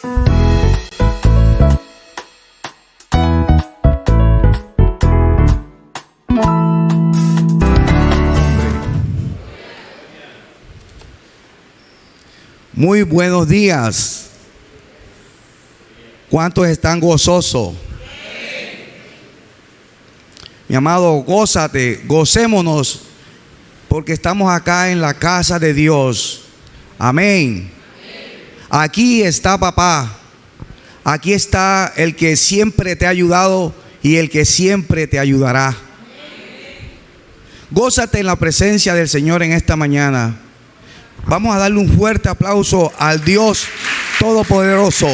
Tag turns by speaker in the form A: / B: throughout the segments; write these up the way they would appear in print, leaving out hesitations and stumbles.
A: Muy buenos días. ¿Cuántos están gozosos? Mi amado, gózate, gocémonos, porque estamos acá en la casa de Dios. Amén. Aquí está papá. Aquí está el que siempre te ha ayudado y el que siempre te ayudará. Gózate en la presencia del Señor en esta mañana. Vamos a darle un fuerte aplauso al Dios Todopoderoso.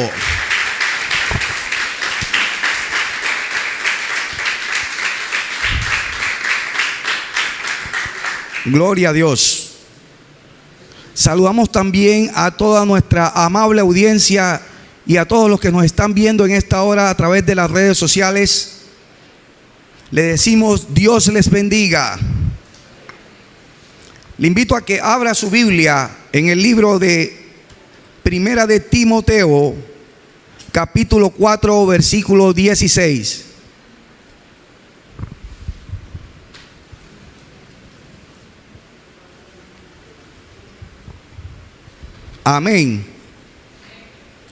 A: Gloria a Dios. Saludamos también a toda nuestra amable audiencia y a todos los que nos están viendo en esta hora a través de las redes sociales. Le decimos Dios les bendiga. Le invito a que abra su Biblia en el libro de Primera de Timoteo, capítulo 4, versículo 16. Amén.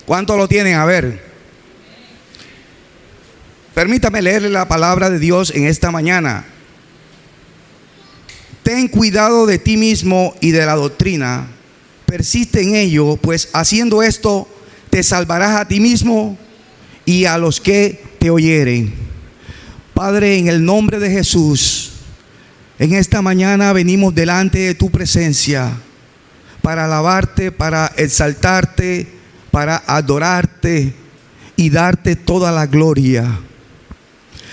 A: ¿Cuántos lo tienen? A ver. Permítame leerle la palabra de Dios en esta mañana. Ten cuidado de ti mismo y de la doctrina. Persiste en ello, pues haciendo esto te salvarás a ti mismo y a los que te oyeren. Padre, en el nombre de Jesús, en esta mañana venimos delante de tu presencia para alabarte, para exaltarte, para adorarte y darte toda la gloria.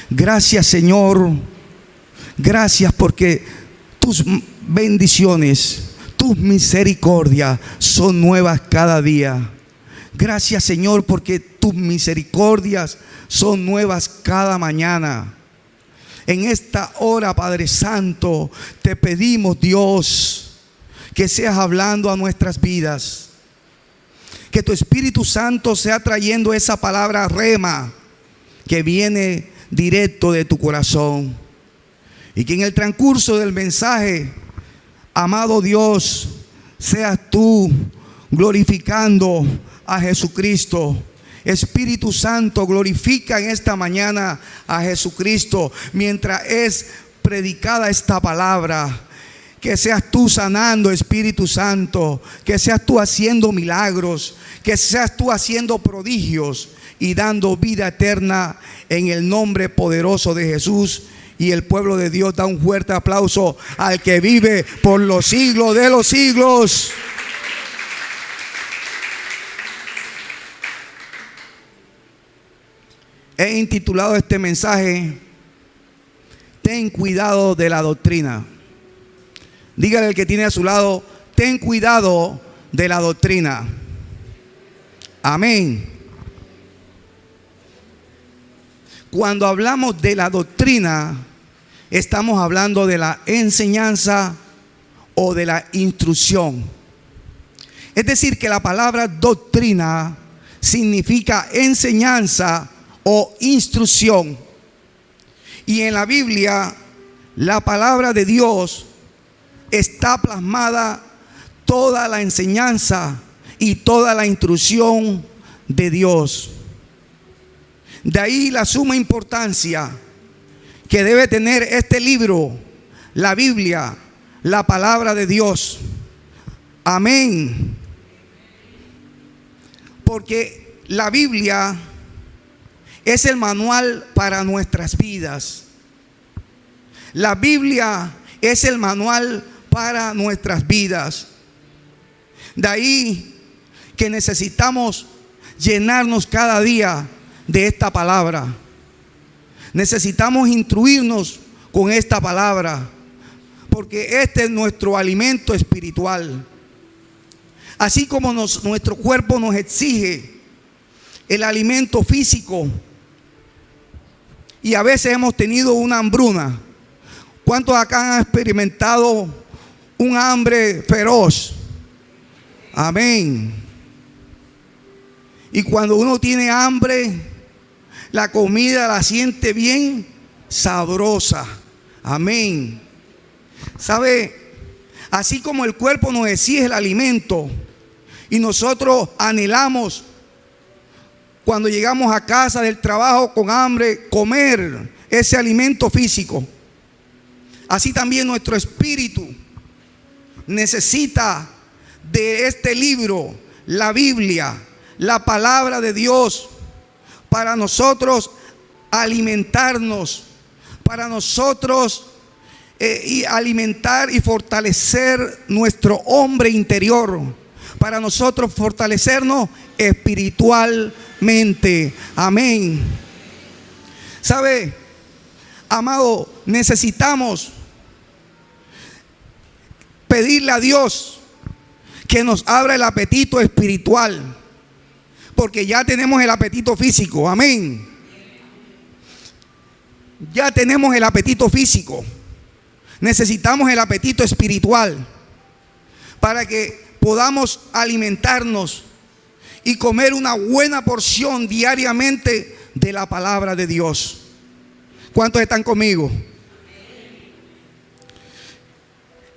A: Gracias, Señor. Gracias porque tus bendiciones, tus misericordias son nuevas cada día. Gracias, Señor, porque tus misericordias son nuevas cada mañana. En esta hora, Padre Santo, te pedimos, Dios, que seas hablando a nuestras vidas. Que tu Espíritu Santo sea trayendo esa palabra rema que viene directo de tu corazón. Y que en el transcurso del mensaje, amado Dios, seas tú glorificando a Jesucristo. Espíritu Santo, glorifica en esta mañana a Jesucristo mientras es predicada esta palabra. Que seas tú sanando, Espíritu Santo. Que seas tú haciendo milagros. Que seas tú haciendo prodigios y dando vida eterna en el nombre poderoso de Jesús. Y el pueblo de Dios da un fuerte aplauso al que vive por los siglos de los siglos. He intitulado este mensaje: ten cuidado de la doctrina. Dígale al que tiene a su lado: ten cuidado de la doctrina. Amén. Cuando hablamos de la doctrina, estamos hablando de la enseñanza o de la instrucción. Es decir, que la palabra doctrina significa enseñanza o instrucción. Y en la Biblia, la palabra de Dios está plasmada toda la enseñanza y toda la instrucción de Dios. De ahí la suma importancia que debe tener este libro, la Biblia, la palabra de Dios. Amén. Porque la Biblia es el manual para nuestras vidas. La Biblia es el manual para nuestras vidas. De ahí que necesitamos llenarnos cada día de esta palabra. Necesitamos instruirnos con esta palabra, porque este es nuestro alimento espiritual. Así como nuestro cuerpo nos exige el alimento físico, y a veces hemos tenido una hambruna. ¿Cuántos acá han experimentado un hambre feroz? Amén. Y cuando uno tiene hambre, la comida la siente bien sabrosa. Amén. ¿Sabe? Así como el cuerpo nos exige el alimento y nosotros anhelamos cuando llegamos a casa del trabajo con hambre comer ese alimento físico, así también nuestro espíritu necesita de este libro, la Biblia, la palabra de Dios, para nosotros alimentarnos, para nosotros y alimentar y fortalecer nuestro hombre interior, para nosotros fortalecernos espiritualmente. Amén. ¿Sabe, amado? Necesitamos pedirle a Dios que nos abra el apetito espiritual, porque ya tenemos el apetito físico. Amén. Ya tenemos el apetito físico. Necesitamos el apetito espiritual para que podamos alimentarnos y comer una buena porción diariamente de la palabra de Dios. ¿Cuántos están conmigo?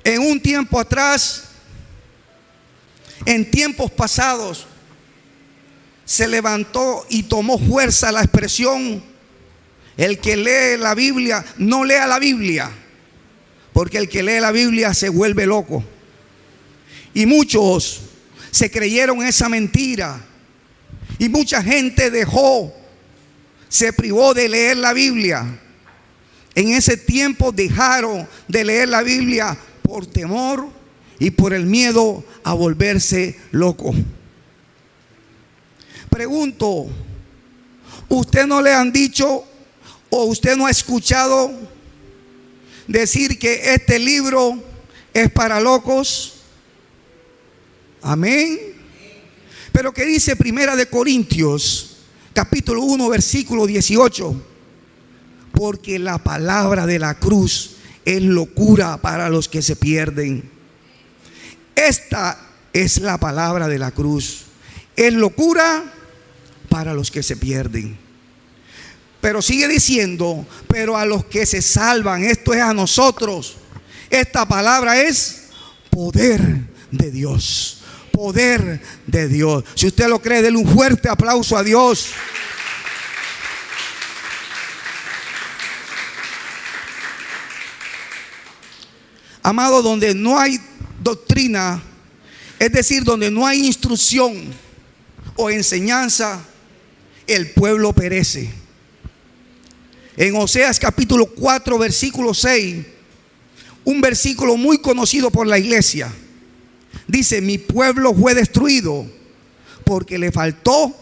A: En un tiempo atrás, en tiempos pasados, se levantó y tomó fuerza la expresión: el que lee la Biblia, no lea la Biblia, porque el que lee la Biblia se vuelve loco. Y muchos se creyeron esa mentira, y mucha gente se privó de leer la Biblia. En ese tiempo dejaron de leer la Biblia por temor y por el miedo a volverse loco. Pregunto, ¿usted no le han dicho o usted no ha escuchado decir que este libro es para locos? Amén. Pero ¿qué dice Primera de Corintios, capítulo 1, versículo 18? Porque la palabra de la cruz es locura para los que se pierden. Esta es la palabra de la cruz. Es locura para los que se pierden. Pero sigue diciendo, pero a los que se salvan, esto es a nosotros, esta palabra es poder de Dios. Poder de Dios. Si usted lo cree, denle un fuerte aplauso a Dios. Amado, donde no hay doctrina, es decir, donde no hay instrucción o enseñanza, el pueblo perece. En Oseas capítulo 4, versículo 6, un versículo muy conocido por la iglesia, dice: mi pueblo fue destruido porque le faltó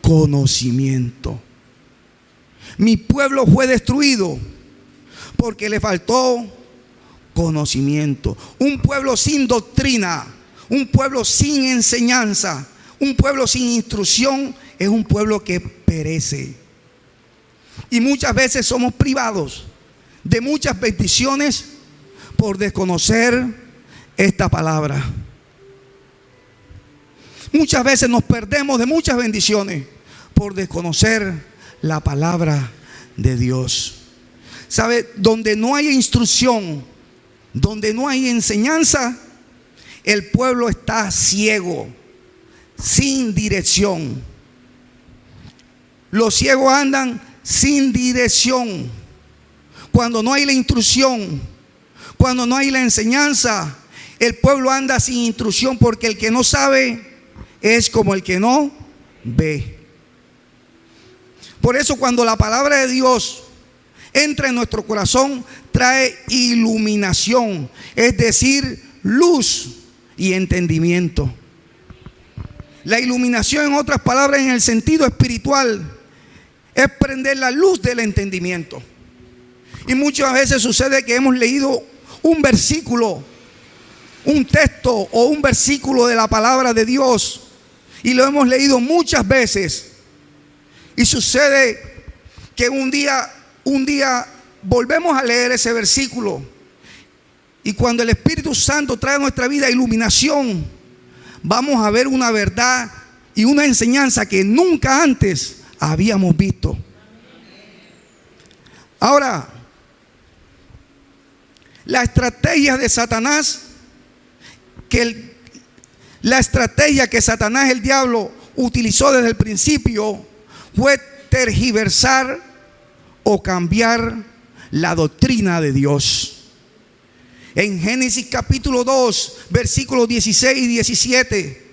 A: conocimiento. Mi pueblo fue destruido porque le faltó conocimiento. Un pueblo sin doctrina, un pueblo sin enseñanza, un pueblo sin instrucción es un pueblo que perece. Y muchas veces somos privados de muchas bendiciones por desconocer esta palabra. Muchas veces nos perdemos de muchas bendiciones por desconocer la palabra de Dios. ¿Sabe? Donde no hay instrucción, donde no hay enseñanza, el pueblo está ciego, sin dirección. Los ciegos andan sin dirección. Cuando no hay la instrucción, cuando no hay la enseñanza, el pueblo anda sin instrucción, porque el que no sabe es como el que no ve. Por eso cuando la palabra de Dios entra en nuestro corazón, trae iluminación, es decir, luz y entendimiento. La iluminación, en otras palabras, en el sentido espiritual, es prender la luz del entendimiento. Y muchas veces sucede que hemos leído un versículo, un texto o un versículo de la palabra de Dios, y lo hemos leído muchas veces, y sucede que un día volvemos a leer ese versículo, y cuando el Espíritu Santo trae a nuestra vida iluminación, vamos a ver una verdad y una enseñanza que nunca antes habíamos visto. Ahora, la estrategia de Satanás, la estrategia que Satanás, el diablo, utilizó desde el principio fue tergiversar o cambiar la doctrina de Dios. En Génesis capítulo 2, versículos 16 y 17,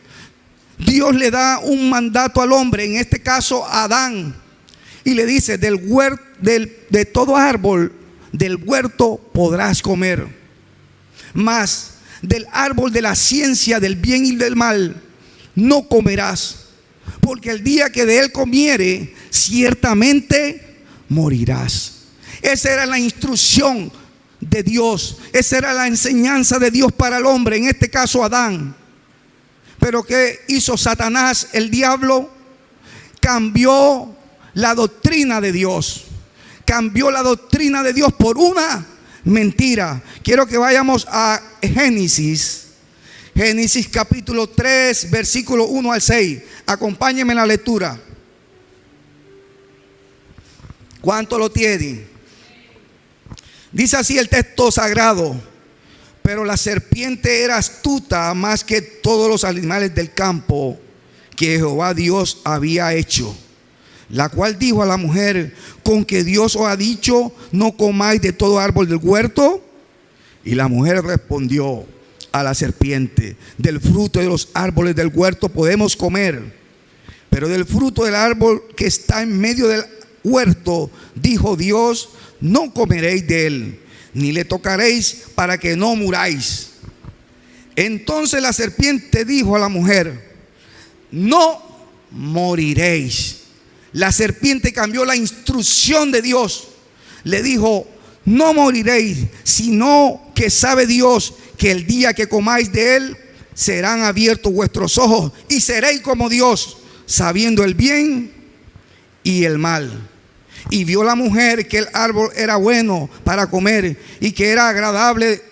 A: Dios le da un mandato al hombre, en este caso a Adán, y le dice: de todo árbol del huerto podrás comer, mas del árbol de la ciencia del bien y del mal no comerás, porque el día que de él comiere, ciertamente morirás. Esa era la instrucción de Dios, esa era la enseñanza de Dios para el hombre, en este caso Adán. Pero ¿qué hizo Satanás, el diablo? Cambió la doctrina de Dios. Cambió la doctrina de Dios por una mentira. Quiero que vayamos a Génesis capítulo 3, versículo 1 al 6. Acompáñenme en la lectura. ¿Cuánto lo tienen? Dice así el texto sagrado: pero la serpiente era astuta más que todos los animales del campo que Jehová Dios había hecho, la cual dijo a la mujer: ¿con que Dios os ha dicho, no comáis de todo árbol del huerto? Y la mujer respondió a la serpiente: del fruto de los árboles del huerto podemos comer, pero del fruto del árbol que está en medio del huerto, dijo Dios, no comeréis de él, ni le tocaréis, para que no muráis. Entonces la serpiente dijo a la mujer: no moriréis. La serpiente cambió la instrucción de Dios. Le dijo: no moriréis, sino que sabe Dios que el día que comáis de él, serán abiertos vuestros ojos y seréis como Dios, sabiendo el bien y el mal. Y vio la mujer que el árbol era bueno para comer y que era agradable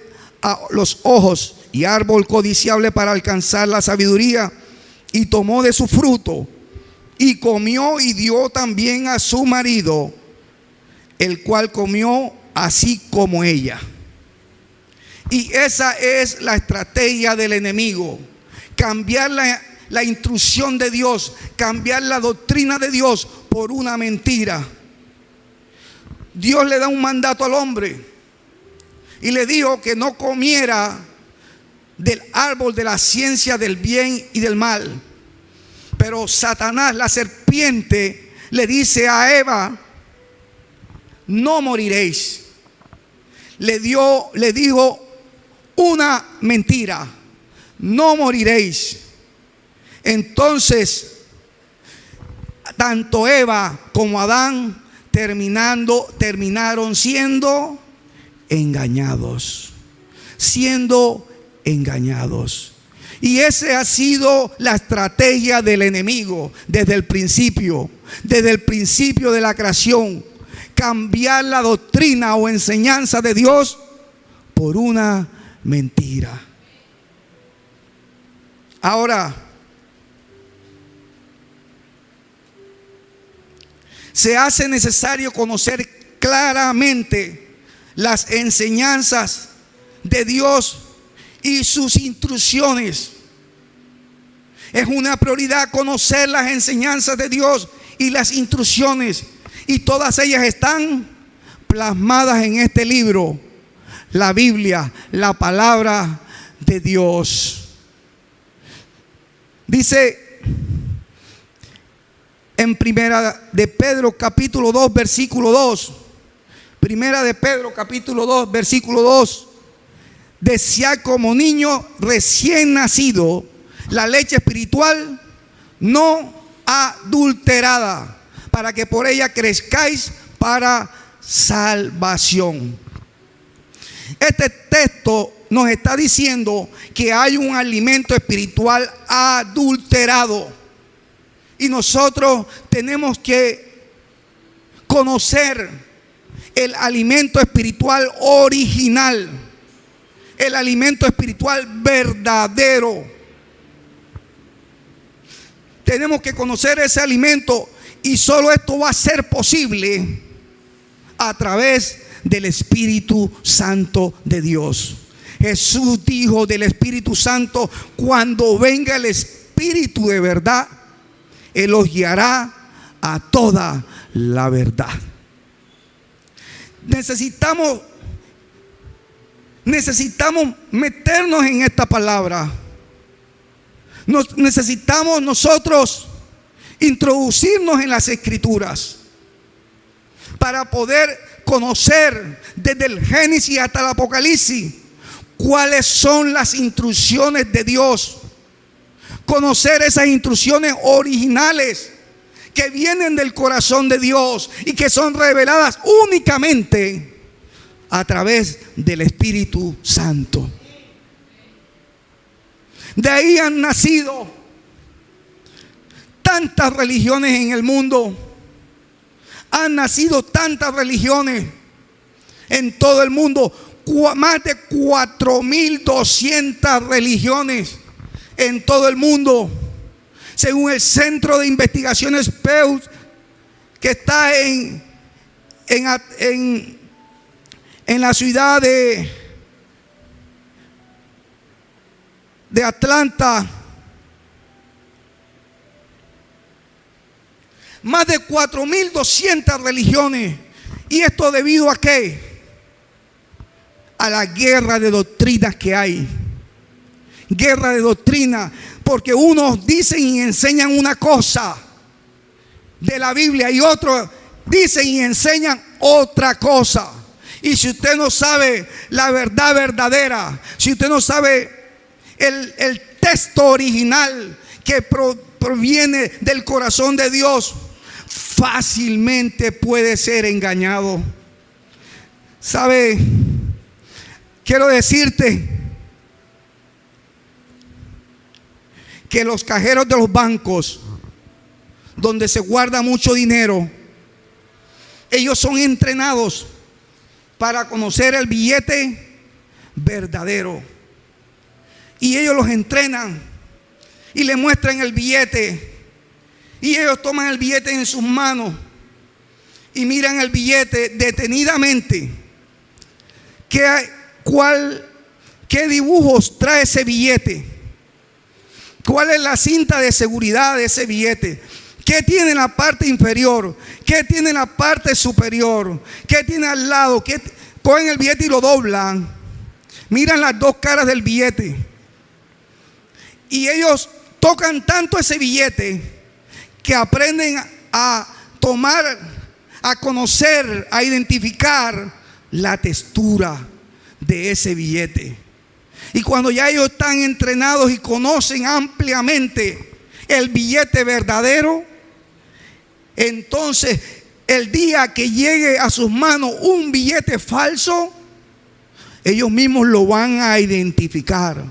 A: a los ojos y árbol codiciable para alcanzar la sabiduría, y tomó de su fruto y comió y dio también a su marido, el cual comió así como ella. Y esa es la estrategia del enemigo: cambiar la instrucción de Dios, cambiar la doctrina de Dios por una mentira. Dios le da un mandato al hombre y le dijo que no comiera del árbol de la ciencia del bien y del mal. Pero Satanás, la serpiente, le dice a Eva: no moriréis. Le dijo una mentira: no moriréis. Entonces, tanto Eva como Adán terminaron siendo engañados. Y esa ha sido la estrategia del enemigo desde el principio de la creación: cambiar la doctrina o enseñanza de Dios por una mentira. Ahora, se hace necesario conocer claramente las enseñanzas de Dios y sus instrucciones. Es una prioridad conocer las enseñanzas de Dios y las instrucciones, y todas ellas están plasmadas en este libro, la Biblia, la palabra de Dios. Dice en Primera de Pedro capítulo 2 versículo 2, Primera de Pedro capítulo 2 versículo 2: desead como niño recién nacido la leche espiritual no adulterada, para que por ella crezcáis para salvación. Este texto nos está diciendo que hay un alimento espiritual adulterado, y nosotros tenemos que conocer el alimento espiritual original, el alimento espiritual verdadero. tenemos que conocer ese alimento, y solo esto va a ser posible a través del Espíritu Santo de Dios. Jesús dijo del Espíritu Santo: cuando venga el Espíritu de verdad, Él los guiará a toda la verdad. Necesitamos meternos en esta palabra. Necesitamos nosotros introducirnos en las Escrituras para poder conocer desde el Génesis hasta el Apocalipsis cuáles son las instrucciones de Dios. Conocer esas instrucciones originales que vienen del corazón de Dios y que son reveladas únicamente a través del Espíritu Santo. De ahí han nacido tantas religiones en el mundo. Han nacido tantas religiones en todo el mundo. Más de 4.200 religiones en todo el mundo, según el Centro de Investigaciones Pew, que está en la ciudad de Atlanta. Más de 4.200 religiones. ¿Y esto debido a qué? A la guerra de doctrinas que hay. Guerra de doctrina, porque unos dicen y enseñan una cosa de la Biblia y otros dicen y enseñan otra cosa. Y si usted no sabe la verdad verdadera, si usted no sabe el texto original que proviene del corazón de Dios, fácilmente puede ser engañado. ¿Sabe? Quiero decirte que los cajeros de los bancos, donde se guarda mucho dinero, ellos son entrenados para conocer el billete verdadero. Y ellos los entrenan y le muestran el billete. Y ellos toman el billete en sus manos y miran el billete detenidamente. ¿Qué dibujos trae ese billete? ¿Cuál es la cinta de seguridad de ese billete? ¿Qué tiene en la parte inferior? ¿Qué tiene en la parte superior? ¿Qué tiene al lado? Cogen el billete y lo doblan. Miran las dos caras del billete. Y ellos tocan tanto ese billete que aprenden a tomar, a conocer, a identificar la textura de ese billete. Y cuando ya ellos están entrenados y conocen ampliamente el billete verdadero, entonces el día que llegue a sus manos un billete falso, ellos mismos lo van a identificar.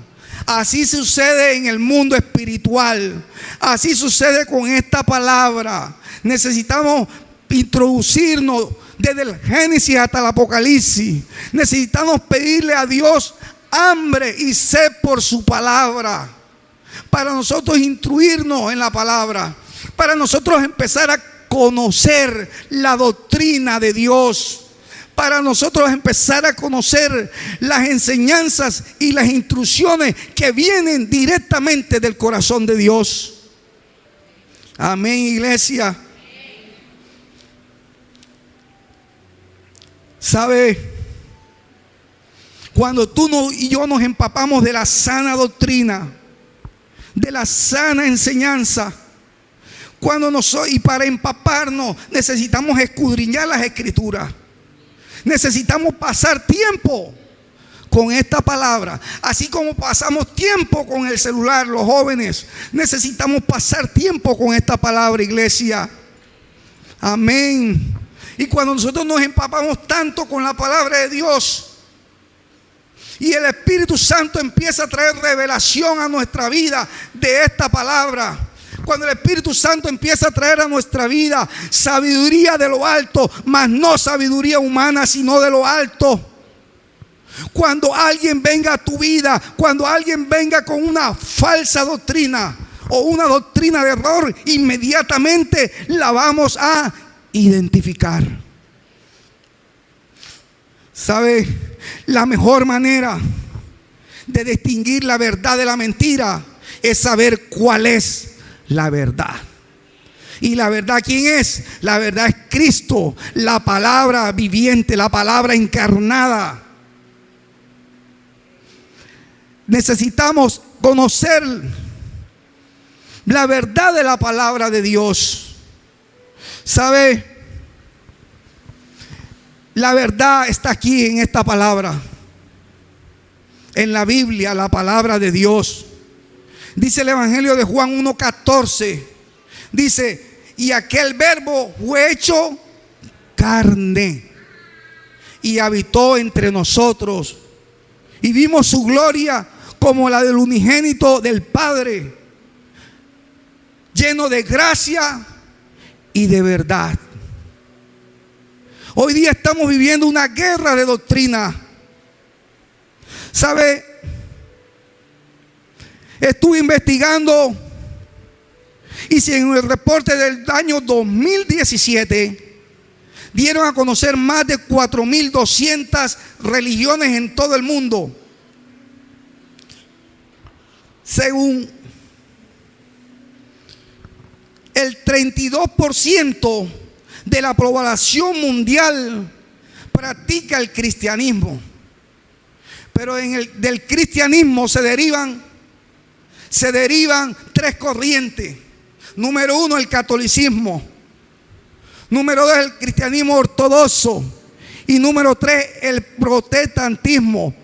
A: Así sucede en el mundo espiritual. Así sucede con esta palabra. Necesitamos introducirnos desde el Génesis hasta el Apocalipsis. Necesitamos pedirle a Dios hambre y sed por su palabra, para nosotros instruirnos en la palabra, para nosotros empezar a conocer la doctrina de Dios, para nosotros empezar a conocer las enseñanzas y las instrucciones que vienen directamente del corazón de Dios. Amén, iglesia. ¿Sabe? Cuando tú y yo nos empapamos de la sana doctrina, de la sana enseñanza, y para empaparnos necesitamos escudriñar las Escrituras. Necesitamos pasar tiempo con esta palabra. Así como pasamos tiempo con el celular, los jóvenes, necesitamos pasar tiempo con esta palabra, iglesia. Amén. Y cuando nosotros nos empapamos tanto con la palabra de Dios, y el Espíritu Santo empieza a traer revelación a nuestra vida de esta palabra, cuando el Espíritu Santo empieza a traer a nuestra vida sabiduría de lo alto, mas no sabiduría humana, sino de lo alto. Cuando alguien venga a tu vida, cuando alguien venga con una falsa doctrina o una doctrina de error, inmediatamente la vamos a identificar. ¿Sabe? La mejor manera de distinguir la verdad de la mentira es saber cuál es la verdad. ¿Y la verdad quién es? La verdad es Cristo, la palabra viviente, la palabra encarnada. Necesitamos conocer la verdad de la palabra de Dios. ¿Sabe? La verdad está aquí en esta palabra, en la Biblia, la palabra de Dios. Dice el Evangelio de Juan 1:14. Dice: y aquel verbo fue hecho carne y habitó entre nosotros, y vimos su gloria como la del unigénito del Padre, lleno de gracia y de verdad. Hoy día estamos viviendo una guerra de doctrina. ¿Sabe? Estuve investigando, y si en el reporte del año 2017 dieron a conocer más de 4.200 religiones en todo el mundo. Según el 32% de la población mundial practica el cristianismo. Pero del cristianismo se derivan tres corrientes. Número 1, el catolicismo. Número 2, el cristianismo ortodoxo. Y número 3, el protestantismo,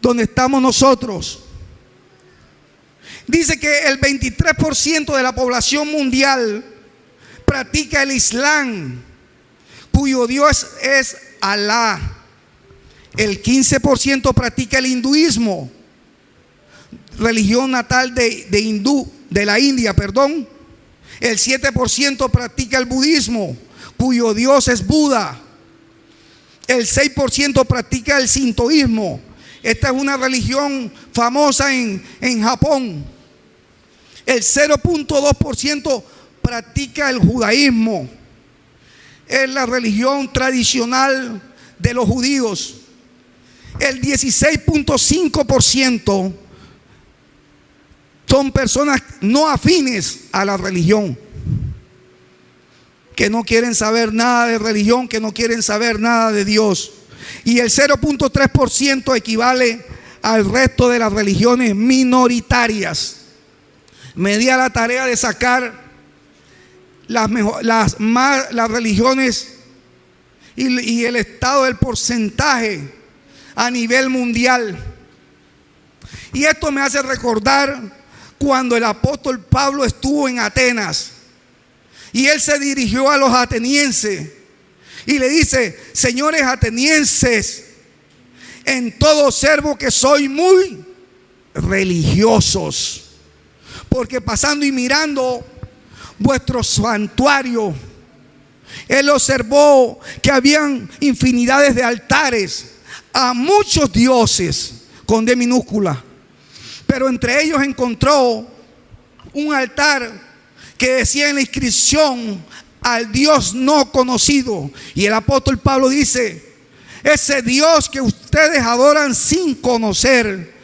A: donde estamos nosotros. Dice que el 23% de la población mundial practica el Islam, cuyo Dios es Alá. El 15% practica el hinduismo, religión natal de la India, perdón. El 7% practica el budismo, cuyo Dios es Buda. El 6% practica el sintoísmo. Esta es una religión famosa en Japón. El 0.2% practica el judaísmo. Es la religión tradicional de los judíos. El 16.5% son personas no afines a la religión, que no quieren saber nada de religión, que no quieren saber nada de Dios. Y el 0.3% equivale al resto de las religiones minoritarias. Me di a la tarea de sacar las religiones y el estado del porcentaje a nivel mundial. Y esto me hace recordar cuando el apóstol Pablo estuvo en Atenas y él se dirigió a los atenienses y le dice: señores atenienses, en todo observo que soy muy religiosos, porque pasando y mirando vuestro santuario, él observó que habían infinidades de altares a muchos dioses con D minúscula, pero entre ellos encontró un altar que decía en la inscripción: al Dios no conocido. Y el apóstol Pablo dice: ese Dios que ustedes adoran sin conocer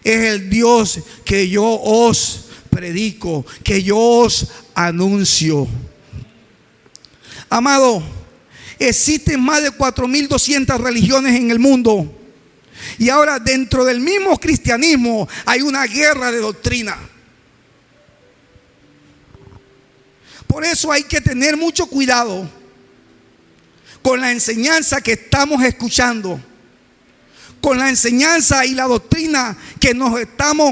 A: es el Dios que yo os predico, que yo os anuncio. Amado, existen más de 4.200 religiones en el mundo. Y ahora dentro del mismo cristianismo hay una guerra de doctrina. Por eso hay que tener mucho cuidado con la enseñanza que estamos escuchando, con la enseñanza y la doctrina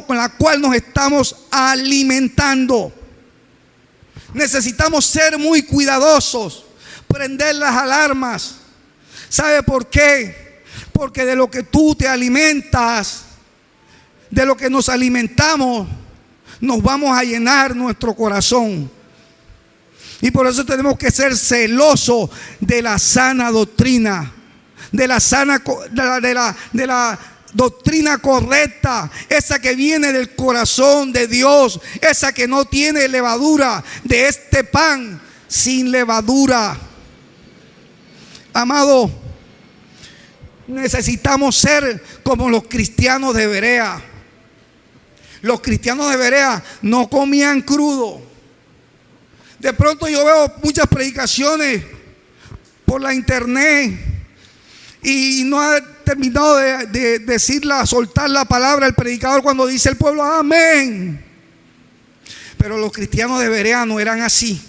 A: con la cual nos estamos alimentando. Necesitamos ser muy cuidadosos, prender las alarmas. ¿Sabe por qué? Porque de lo que tú te alimentas, de lo que nos alimentamos, nos vamos a llenar nuestro corazón. Y por eso tenemos que ser celosos de la sana doctrina, de la doctrina correcta, esa que viene del corazón de Dios, esa que no tiene levadura, de este pan sin levadura. Amado, necesitamos ser como los cristianos de Berea. Los cristianos de Berea no comían crudo. De pronto yo veo muchas predicaciones por la internet y no ha terminado de decirla, soltar la palabra el predicador cuando dice el pueblo amén. Pero los cristianos de Berea no eran así.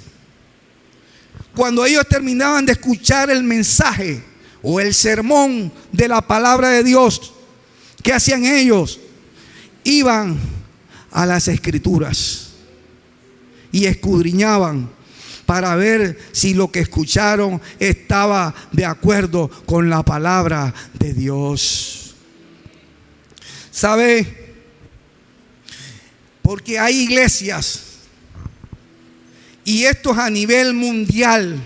A: Cuando ellos terminaban de escuchar el mensaje o el sermón de la palabra de Dios, ¿qué hacían ellos? Iban a las escrituras y escudriñaban para ver si lo que escucharon estaba de acuerdo con la palabra de Dios. ¿Sabe? Porque hay iglesias, y esto es a nivel mundial,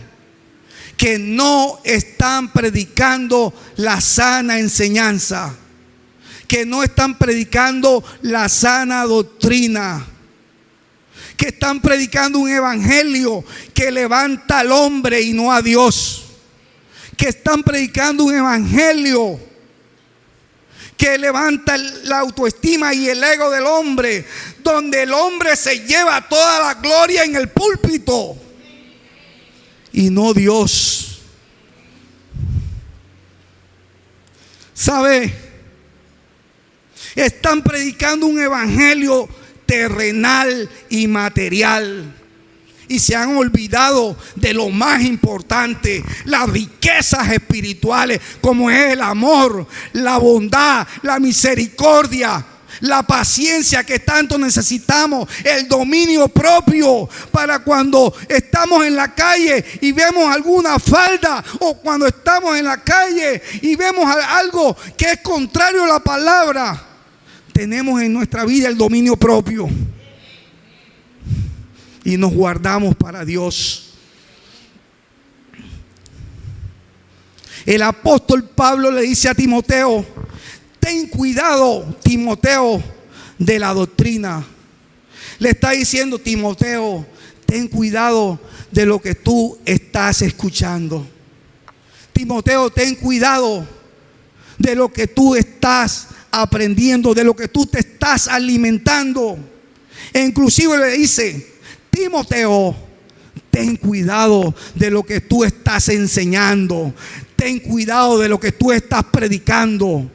A: que no están predicando la sana enseñanza, que no están predicando la sana doctrina, que están predicando un evangelio que levanta al hombre y no a Dios, que están predicando un evangelio que levanta la autoestima y el ego del hombre, donde el hombre se lleva toda la gloria en el púlpito y no Dios. ¿Sabe? Están predicando un evangelio terrenal y material, y se han olvidado de lo más importante, las riquezas espirituales, como es el amor, la bondad, la misericordia, la paciencia que tanto necesitamos, el dominio propio, para cuando estamos en la calle y vemos alguna falda, o cuando estamos en la calle y vemos algo que es contrario a la palabra, tenemos en nuestra vida el dominio propio y nos guardamos para Dios. El apóstol Pablo le dice a Timoteo: ten cuidado, Timoteo, de la doctrina. Le está diciendo: Timoteo, ten cuidado de lo que tú estás escuchando. Timoteo, ten cuidado de lo que tú estás aprendiendo, de lo que tú te estás alimentando. E inclusive le dice: Timoteo, ten cuidado de lo que tú estás enseñando, ten cuidado de lo que tú estás predicando,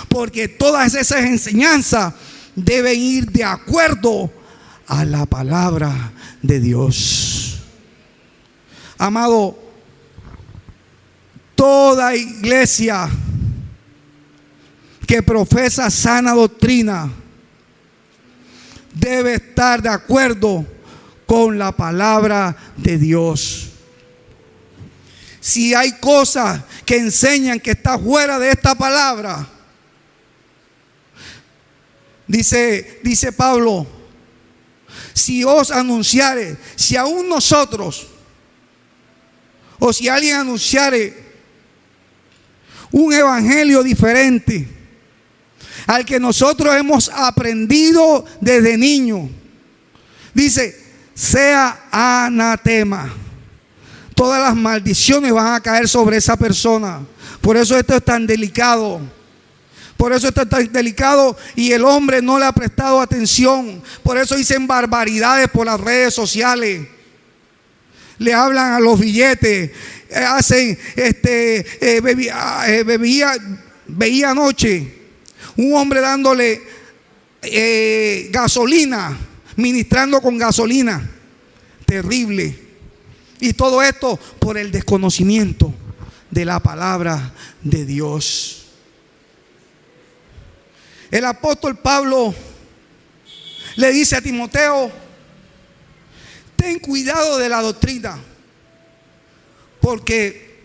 A: porque todas esas enseñanzas deben ir de acuerdo a la palabra de Dios. Amado, toda iglesia que profesa sana doctrina debe estar de acuerdo con la palabra de Dios. Si hay cosas que enseñan que está fuera de esta palabra, dice Pablo: si os anunciare, si aún nosotros, o si alguien anunciare un evangelio diferente al que nosotros hemos aprendido desde niño, dice, sea anatema. Todas las maldiciones van a caer sobre esa persona. Por eso esto es tan delicado. Por eso esto es tan delicado y el hombre no le ha prestado atención. Por eso dicen barbaridades por las redes sociales. Le hablan a los billetes. Hacen, veía anoche un hombre dándole gasolina, ministrando con gasolina. Terrible. Y todo esto por el desconocimiento de la palabra de Dios. El apóstol Pablo le dice a Timoteo: ten cuidado de la doctrina, porque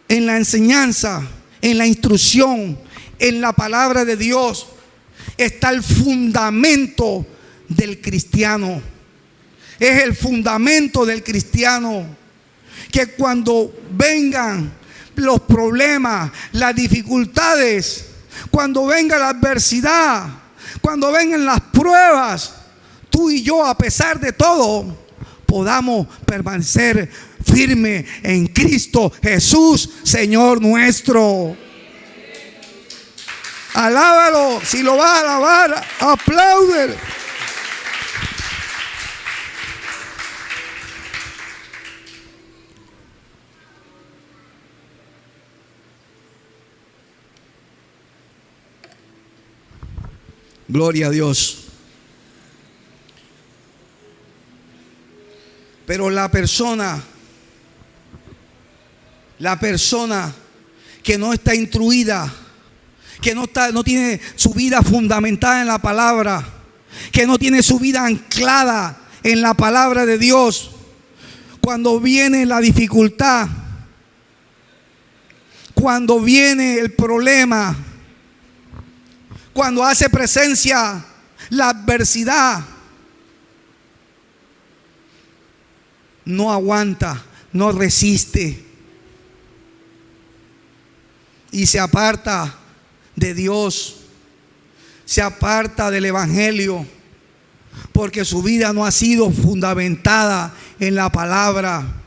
A: en la enseñanza, en la instrucción, en la palabra de Dios está el fundamento del cristiano. Es el fundamento del cristiano, que cuando vengan los problemas, las dificultades, cuando venga la adversidad, cuando vengan las pruebas, tú y yo, a pesar de todo, podamos permanecer firmes en Cristo Jesús, Señor nuestro. Alábalo, si lo vas a alabar, apláudelo. Gloria a Dios. Pero la persona que no está instruida, que no tiene su vida fundamentada en la palabra, que no tiene su vida anclada en la palabra de Dios, cuando viene la dificultad, cuando viene el problema, cuando hace presencia la adversidad, no aguanta, no resiste y se aparta de Dios, se aparta del evangelio, porque su vida no ha sido fundamentada en la palabra.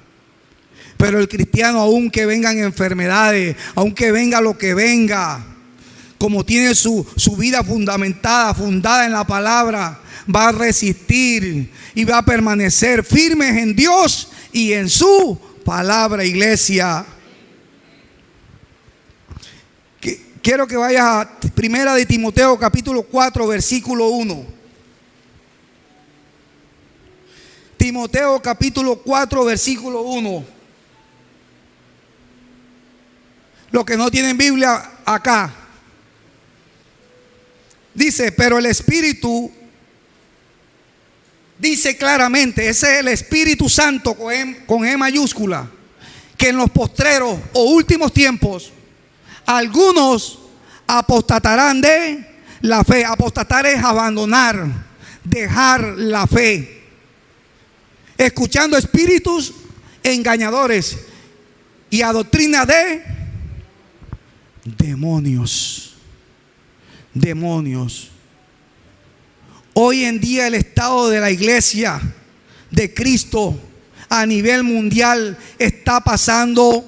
A: Pero el cristiano, aunque vengan enfermedades, aunque venga lo que venga, como tiene su vida fundada en la palabra, va a resistir y va a permanecer firmes en Dios y en su palabra, iglesia. Quiero que vayas a Primera de Timoteo capítulo 4 versículo 1. Timoteo capítulo 4 versículo 1. Los que no tienen Biblia acá. Dice, pero el Espíritu dice claramente, ese es el Espíritu Santo con E mayúscula, que en los postreros o últimos tiempos algunos apostatarán de la fe. Apostatar es abandonar, dejar la fe, escuchando espíritus engañadores y a doctrina de demonios. Hoy en día el estado de la iglesia de Cristo a nivel mundial está pasando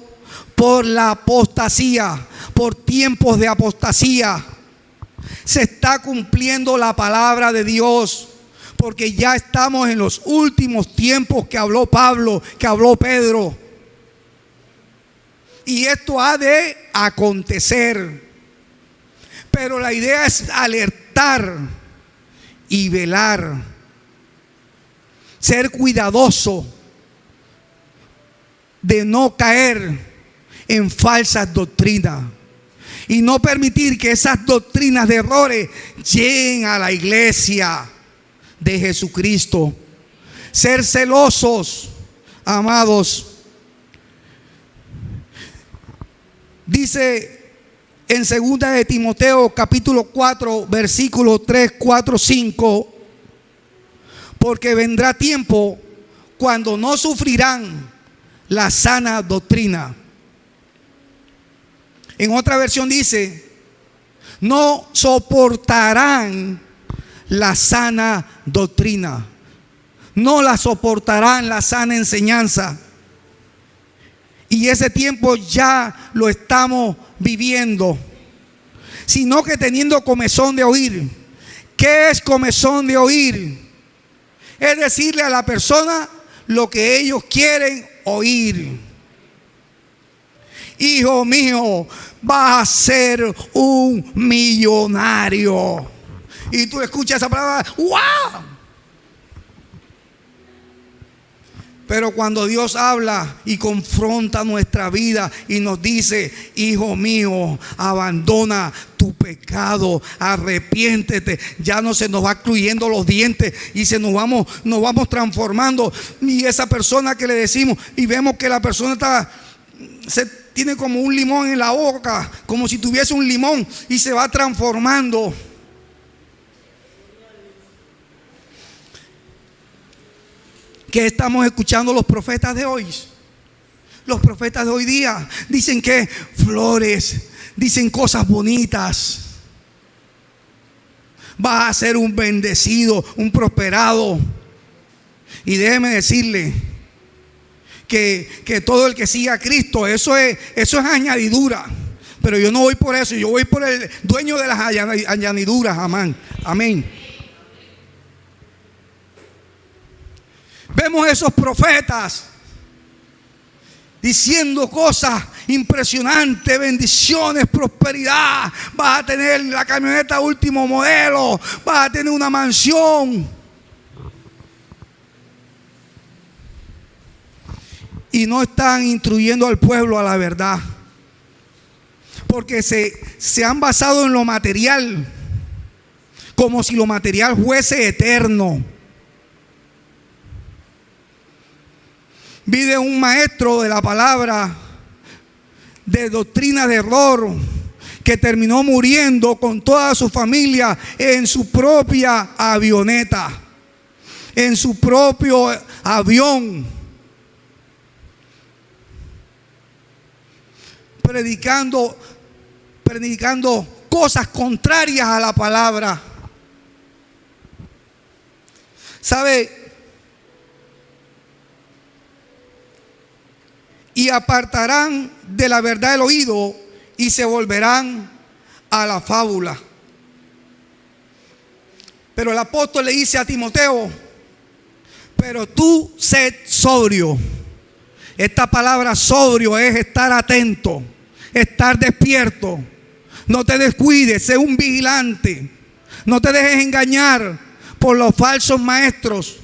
A: por la apostasía, por tiempos de apostasía. Se está cumpliendo la palabra de Dios, porque ya estamos en los últimos tiempos que habló Pablo, que habló Pedro. Y esto ha de acontecer. Pero la idea es alertar y velar, ser cuidadoso de no caer en falsas doctrinas y no permitir que esas doctrinas de errores lleguen a la iglesia de Jesucristo. Ser celosos, amados. Dice en 2 de Timoteo capítulo 4 versículos 3, 4, 5, porque vendrá tiempo cuando no sufrirán la sana doctrina. En otra versión dice, no soportarán la sana doctrina, no la soportarán la sana enseñanza. Y ese tiempo ya lo estamos viviendo, sino que teniendo comezón de oír. ¿Qué es comezón de oír? Es decirle a la persona lo que ellos quieren oír. Hijo mío, vas a ser un millonario. Y tú escuchas esa palabra, ¡wow! Pero cuando Dios habla y confronta nuestra vida y nos dice, hijo mío, abandona tu pecado, arrepiéntete, ya no se nos va cruyendo los dientes y nos vamos transformando. Y esa persona que le decimos y vemos que la persona tiene como un limón en la boca, como si tuviese un limón, y se va transformando. ¿Qué estamos escuchando los profetas de hoy? Los profetas de hoy día dicen que flores, dicen cosas bonitas. Vas a ser un bendecido, un prosperado. Y déjeme decirle que todo el que siga a Cristo, eso es añadidura. Pero yo no voy por eso, yo voy por el dueño de las añadiduras. Amén. Amén. Vemos esos profetas diciendo cosas impresionantes, bendiciones, prosperidad. Vas a tener la camioneta último modelo, vas a tener una mansión. Y no están instruyendo al pueblo a la verdad, porque se han basado en lo material, como si lo material fuese eterno. Vi de un maestro de la palabra, de doctrina de error, que terminó muriendo con toda su familia en su propia avioneta, en su propio avión, predicando cosas contrarias a la palabra. ¿Sabe? Y apartarán de la verdad el oído y se volverán a la fábula. Pero el apóstol le dice a Timoteo: pero tú sé sobrio. Esta palabra sobrio es estar atento, estar despierto. No te descuides, sé un vigilante. No te dejes engañar por los falsos maestros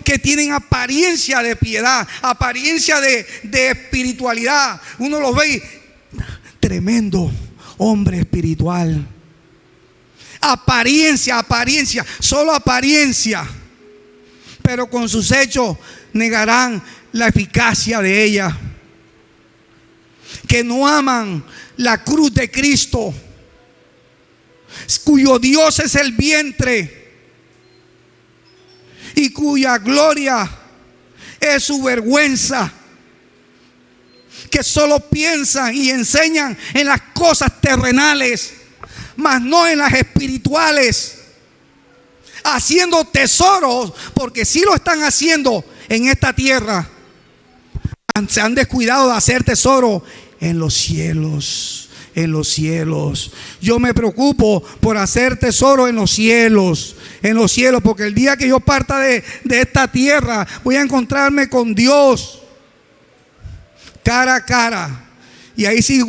A: que tienen apariencia de piedad, apariencia de espiritualidad. Uno los ve y, tremendo hombre espiritual. Apariencia, solo apariencia. Pero con sus hechos negarán la eficacia de ella. Que no aman la cruz de Cristo, cuyo Dios es el vientre y cuya gloria es su vergüenza, que solo piensan y enseñan en las cosas terrenales, mas no en las espirituales, haciendo tesoros, porque sí lo están haciendo en esta tierra. Se han descuidado de hacer tesoro en los cielos, en los cielos. Yo me preocupo por hacer tesoro en los cielos, porque el día que yo parta de esta tierra voy a encontrarme con Dios cara a cara. Y ahí sí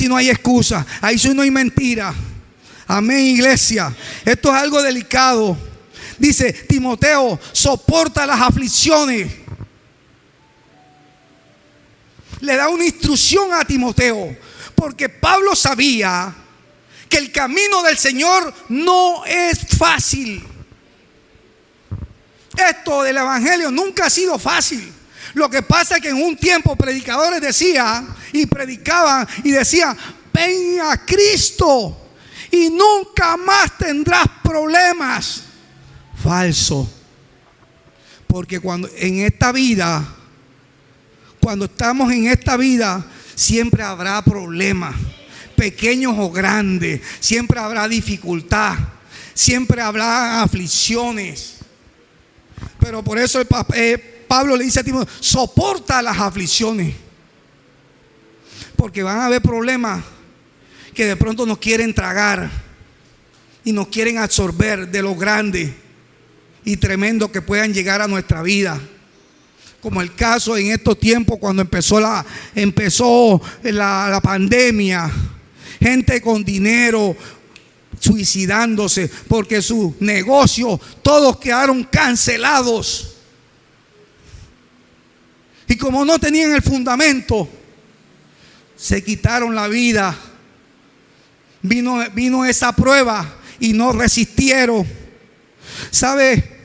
A: no hay excusa, ahí sí no hay mentira. Amén, iglesia. Esto es algo delicado. Dice Timoteo: soporta las aflicciones. Le da una instrucción a Timoteo, porque Pablo sabía que el camino del Señor no es fácil. Esto del evangelio nunca ha sido fácil. Lo que pasa es que en un tiempo predicadores decían y predicaban y decían: ven a Cristo y nunca más tendrás problemas. Falso. Porque cuando estamos en esta vida, siempre habrá problemas, pequeños o grandes. Siempre habrá dificultad, siempre habrá aflicciones. Pero por eso Pablo le dice a Timoteo: soporta las aflicciones, porque van a haber problemas que de pronto nos quieren tragar y nos quieren absorber de lo grande y tremendo que puedan llegar a nuestra vida. Como el caso en estos tiempos cuando empezó la pandemia. Gente con dinero suicidándose porque sus negocios todos quedaron cancelados. Y como no tenían el fundamento, se quitaron la vida. Vino esa prueba y no resistieron. ¿Sabe?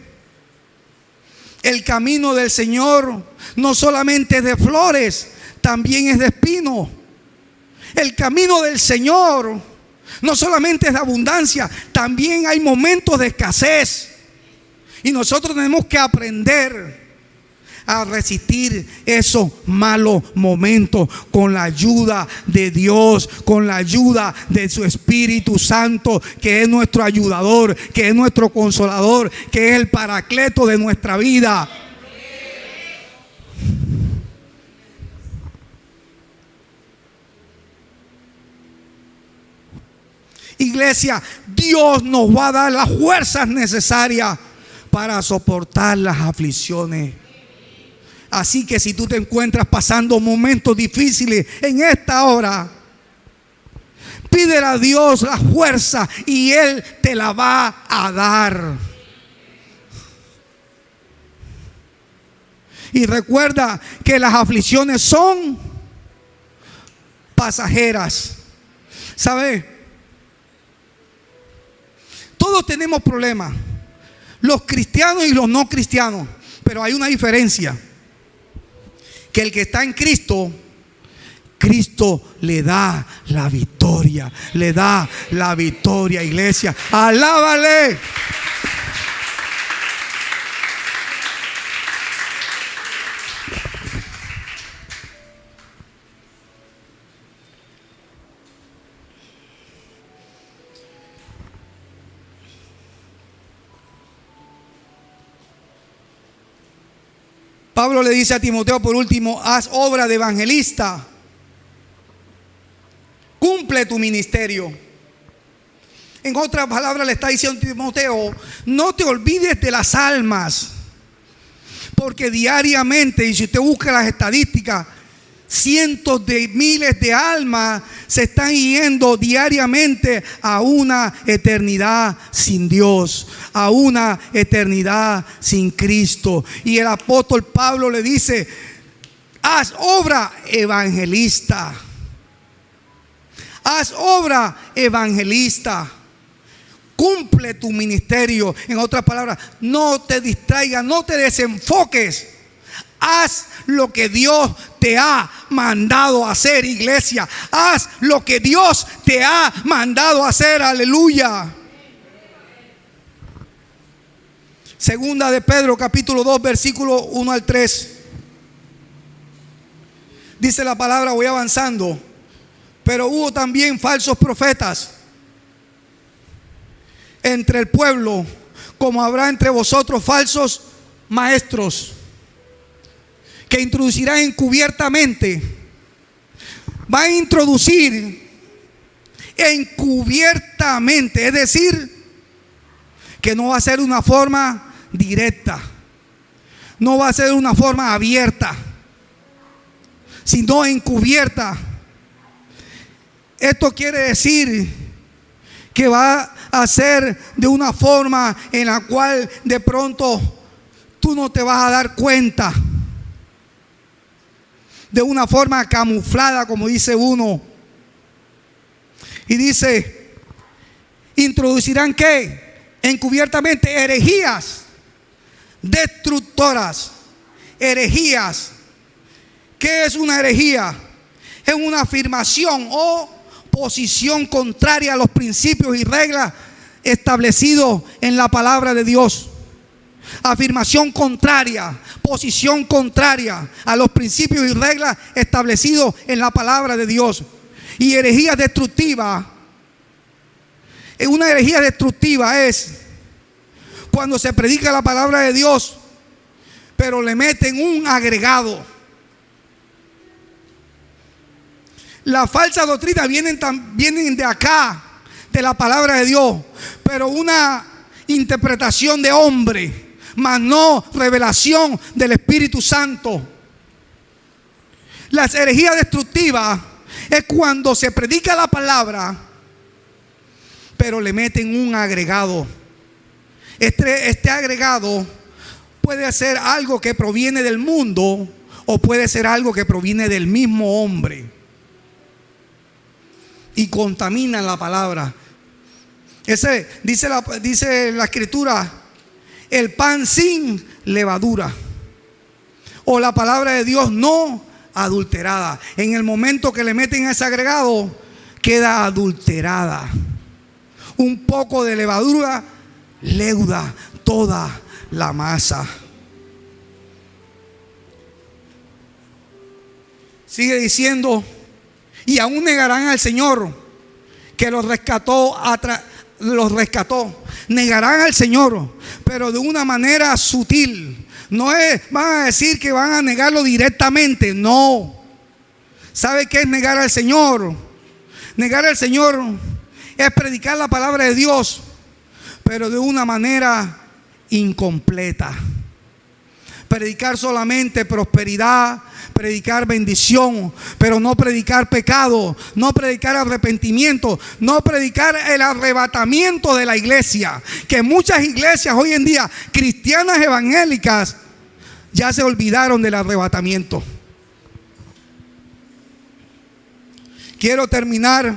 A: El camino del Señor no solamente es de flores, también es de espino. El camino del Señor no solamente es de abundancia, también hay momentos de escasez. Y nosotros tenemos que aprender a resistir esos malos momentos con la ayuda de Dios, con la ayuda de su Espíritu Santo, que es nuestro ayudador, que es nuestro consolador, que es el paracleto de nuestra vida. Iglesia, Dios nos va a dar las fuerzas necesarias para soportar las aflicciones. Así que si tú te encuentras pasando momentos difíciles en esta hora, pídele a Dios la fuerza y Él te la va a dar. Y recuerda que las aflicciones son pasajeras. ¿Sabe? Todos tenemos problemas, los cristianos y los no cristianos, pero hay una diferencia, que el que está en Cristo, Cristo le da la victoria, iglesia. Alábale. Pablo le dice a Timoteo por último: haz obra de evangelista, cumple tu ministerio. En otras palabras le está diciendo a Timoteo: no te olvides de las almas, porque diariamente, y si usted busca las estadísticas, cientos de miles de almas se están yendo diariamente a una eternidad sin Dios, a una eternidad sin Cristo. Y el apóstol Pablo le dice: haz obra evangelista, haz obra evangelista, cumple tu ministerio. En otras palabras, no te distraigas, no te desenfoques. Haz lo que Dios te ha mandado a hacer, iglesia. Haz lo que Dios te ha mandado a hacer. Aleluya. Segunda de Pedro, capítulo 2, versículo 1 al 3. Dice la palabra, voy avanzando: pero hubo también falsos profetas entre el pueblo, como habrá entre vosotros falsos maestros, que introducirán encubiertamente. Va a introducir encubiertamente, es decir, que no va a ser una forma directa, no va a ser una forma abierta, sino encubierta. Esto quiere decir que va a ser de una forma en la cual de pronto tú no te vas a dar cuenta, de una forma camuflada, como dice uno. Y dice: introducirán ¿qué? Encubiertamente herejías destructoras. Herejías. ¿Qué es una herejía? Es una afirmación o posición contraria a los principios y reglas establecidos en la palabra de Dios. Afirmación contraria, posición contraria a los principios y reglas establecidos en la palabra de Dios. Y herejía destructiva. Una herejía destructiva es cuando se predica la palabra de Dios, pero le meten un agregado. La falsa doctrina vienen de acá, de la palabra de Dios, pero una interpretación de hombre, mas no revelación del Espíritu Santo. Las herejías destructivas es cuando se predica la palabra, pero le meten un agregado. Este agregado puede ser algo que proviene del mundo o puede ser algo que proviene del mismo hombre y contamina la palabra. Dice la escritura: el pan sin levadura, o la palabra de Dios no adulterada. En el momento que le meten ese agregado, queda adulterada. Un poco de levadura leuda toda la masa. Sigue diciendo, y aún negarán al Señor que los rescató. Negarán al Señor, pero de una manera sutil. No van a decir que van a negarlo directamente, no. ¿Sabe qué es negar al Señor? Negar al Señor es predicar la palabra de Dios, pero de una manera incompleta. Predicar solamente prosperidad, predicar bendición, pero no predicar pecado, no predicar arrepentimiento, no predicar el arrebatamiento de la iglesia. Que muchas iglesias hoy en día, cristianas evangélicas, ya se olvidaron del arrebatamiento. Quiero terminar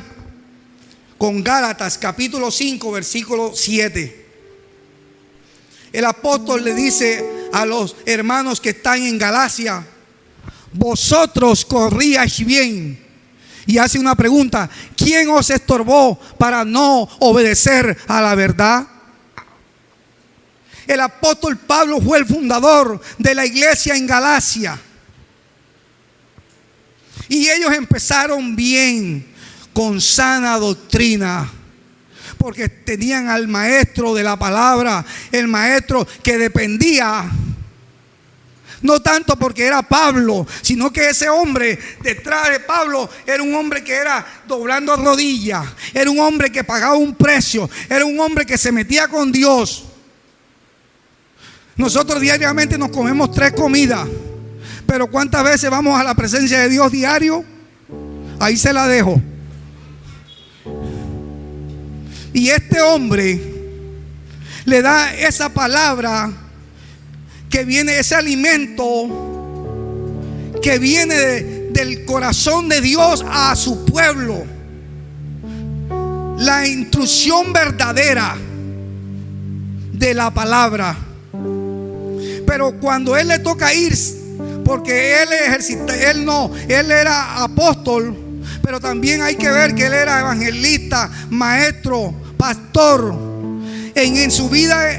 A: con Gálatas capítulo 5 versículo 7. El apóstol le dice a los hermanos que están en Galacia: vosotros corríais bien. Y hace una pregunta: ¿quién os estorbó para no obedecer a la verdad? El apóstol Pablo fue el fundador de la iglesia en Galacia. Y ellos empezaron bien, con sana doctrina, porque tenían al maestro de la palabra, el maestro que dependía, no tanto porque era Pablo, sino que ese hombre detrás de Pablo era un hombre que era doblando rodillas, era un hombre que pagaba un precio, era un hombre que se metía con Dios. Nosotros diariamente nos comemos 3 comidas, pero ¿cuántas veces vamos a la presencia de Dios diario? Ahí se la dejo. Y este hombre le da esa palabra que viene, ese alimento que viene del corazón de Dios a su pueblo. La instrucción verdadera de la palabra. Pero cuando él le toca ir, porque él era apóstol, pero también hay que ver que él era evangelista, maestro, pastor. En su vida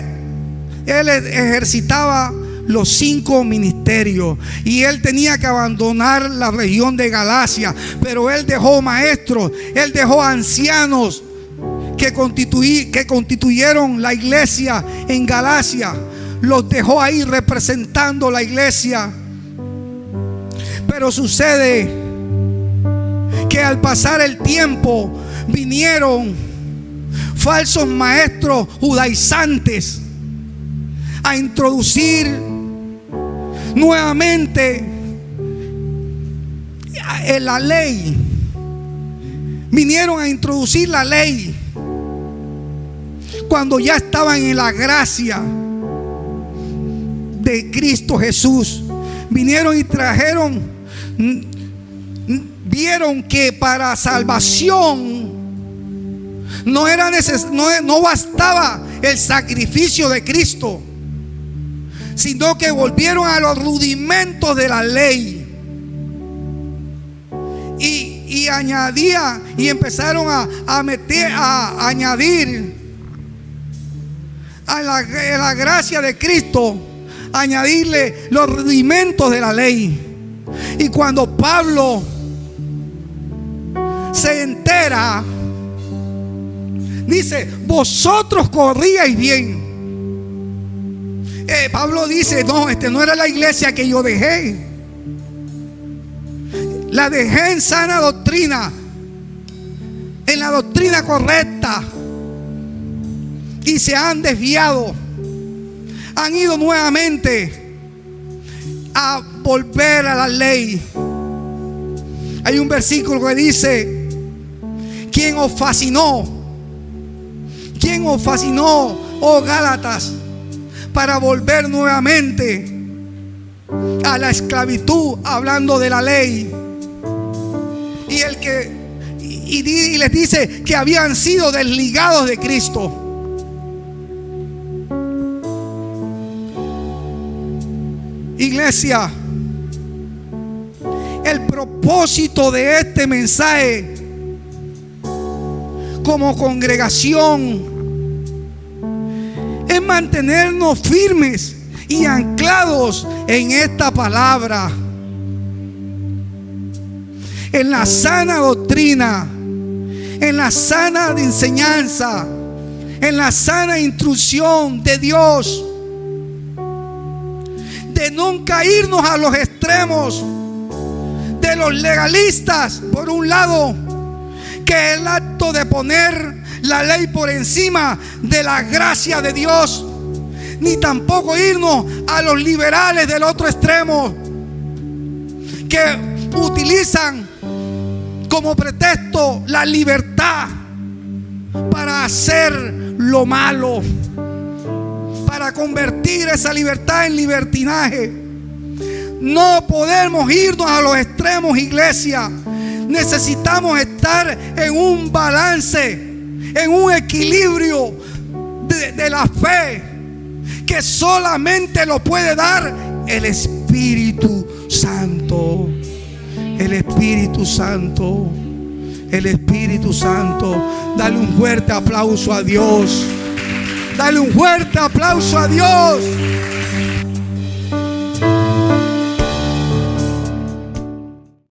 A: él ejercitaba los 5 ministerios y él tenía que abandonar la región de Galacia, pero él dejó maestros, él dejó ancianos que constituyeron la iglesia en Galacia. Los dejó ahí representando la iglesia. Pero sucede que al pasar el tiempo vinieron falsos maestros judaizantes a introducir nuevamente en la ley. Vinieron a introducir la ley cuando ya estaban en la gracia de Cristo Jesús. Vinieron y vieron que para salvación no bastaba el sacrificio de Cristo, sino que volvieron a los rudimentos de la ley y empezaron a añadir a la gracia de Cristo, añadirle los rudimentos de la ley. Y cuando Pablo se entera, dice: vosotros corríais bien. Pablo dice: no, no era la iglesia que yo dejé. La dejé en sana doctrina, en la doctrina correcta, y se han desviado. Han ido nuevamente a volver a la ley. Hay un versículo que dice: ¿quién os fascinó? ¿Quién os fascinó, oh Gálatas, para volver nuevamente a la esclavitud? Hablando de la ley. Y les dice que habían sido desligados de Cristo. Iglesia, el propósito de este mensaje como congregación es mantenernos firmes y anclados en esta palabra. en la sana doctrina, en la sana enseñanza, en la sana instrucción de Dios, de nunca irnos a los extremos de los legalistas, por un lado, que es el acto de poner la ley por encima de la gracia de Dios, ni tampoco irnos a los liberales del otro extremo, que utilizan como pretexto la libertad para hacer lo malo, para convertir esa libertad en libertinaje. No podemos irnos a los extremos, iglesia. Necesitamos estar en un balance, en un equilibrio de la fe, que solamente lo puede dar el Espíritu Santo. El Espíritu Santo. El Espíritu Santo. Dale un fuerte aplauso a Dios. Dale un fuerte aplauso a Dios.